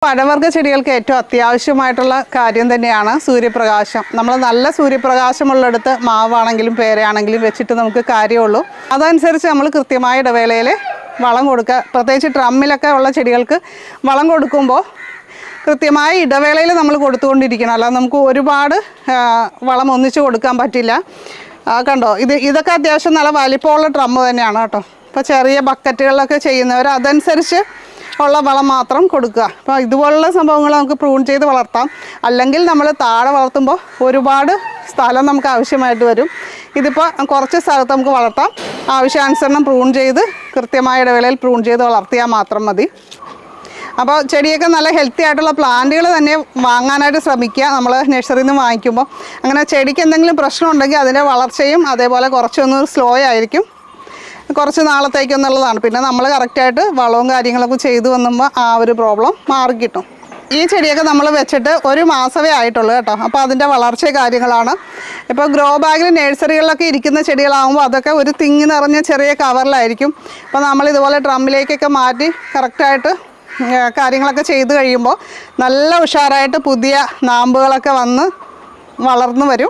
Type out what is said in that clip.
പഴവർഗ്ഗ ചെടികൾക്ക് ഏറ്റവും അത്യാവശ്യമായിട്ടുള്ള കാര്യം തന്നെയാണ് സൂര്യപ്രകാശം. നമ്മൾ നല്ല സൂര്യപ്രകാശമുള്ളിടത്ത് മാവാണെങ്കിലും പേരയാണെങ്കിലും വെച്ചിട്ട് നമുക്ക് കാര്യമുള്ളൂ. അതനുസരിച്ച് നമ്മൾ കൃത്യമായ ഇടവേളയിൽ വളം കൊടുക്കുക. പ്രത്യേകിച്ച് ഡ്രമ്മിലൊക്കെ ഉള്ള ചെടികൾക്ക് വളം കൊടുക്കുമ്പോൾ കൃത്യമായ ഇടവേളയിൽ നമ്മൾ കൊടുത്തുകൊണ്ടിരിക്കണം. അല്ലാതെ നമുക്ക് ഒരുപാട് വളം ഒന്നിച്ച് കൊടുക്കാൻ പറ്റില്ല. കണ്ടോ, ഇതൊക്കെ അത്യാവശ്യം നല്ല വലിപ്പമുള്ള ഡ്രമ്മ് തന്നെയാണ് കേട്ടോ. ഇപ്പോൾ ചെറിയ ബക്കറ്റുകളിലൊക്കെ ചെയ്യുന്നവർ അതനുസരിച്ച് ഉള്ള വളം മാത്രം കൊടുക്കുക. അപ്പോൾ ഇതുപോലുള്ള സംഭവങ്ങൾ നമുക്ക് പ്രൂൺ ചെയ്ത് വളർത്താം. അല്ലെങ്കിൽ നമ്മൾ താഴെ വളർത്തുമ്പോൾ ഒരുപാട് സ്ഥലം നമുക്ക് ആവശ്യമായിട്ട് വരും. ഇതിപ്പോൾ കുറച്ച് സ്ഥലത്ത് നമുക്ക് വളർത്താം. ആവശ്യാനുസരണം പ്രൂൺ ചെയ്ത് കൃത്യമായ ഇടവേളയിൽ പ്രൂൺ ചെയ്ത് വളർത്തിയാൽ മാത്രം മതി. അപ്പോൾ ചെടിയൊക്കെ നല്ല ഹെൽത്തി ആയിട്ടുള്ള പ്ലാന്റുകൾ തന്നെ വാങ്ങാനായിട്ട് ശ്രമിക്കുക. നമ്മൾ നഴ്സറിയിൽ നിന്ന് വാങ്ങിക്കുമ്പോൾ അങ്ങനെ ചെടിക്ക് എന്തെങ്കിലും പ്രശ്നം ഉണ്ടെങ്കിൽ അതിൻ്റെ വളർച്ചയും അതേപോലെ കുറച്ചൊന്ന് സ്ലോ ആയിരിക്കും, കുറച്ച് നാളത്തേക്കെന്നുള്ളതാണ്. പിന്നെ നമ്മൾ കറക്റ്റായിട്ട് വളവും കാര്യങ്ങളൊക്കെ ചെയ്തു വന്നുമ്പോൾ ആ ഒരു പ്രോബ്ലം മാറിക്കിട്ടും. ഈ ചെടിയൊക്കെ നമ്മൾ വെച്ചിട്ട് ഒരു മാസമേ ആയിട്ടുള്ളൂ കേട്ടോ. അപ്പോൾ അതിൻ്റെ വളർച്ച കാര്യങ്ങളാണ്. ഇപ്പോൾ ഗ്രോ ബാഗിൽ നഴ്സറികളിലൊക്കെ ഇരിക്കുന്ന ചെടികളാകുമ്പോൾ അതൊക്കെ ഒരു തിങ്ങി നിറഞ്ഞ ചെറിയ കവറിലായിരിക്കും. അപ്പോൾ നമ്മൾ ഇതുപോലെ ഡ്രമ്മിലേക്കൊക്കെ മാറ്റി കറക്റ്റായിട്ട് കാര്യങ്ങളൊക്കെ ചെയ്ത് കഴിയുമ്പോൾ നല്ല ഉഷാറായിട്ട് പുതിയ നാമ്പുകളൊക്കെ വന്ന് വളർന്നു വരും.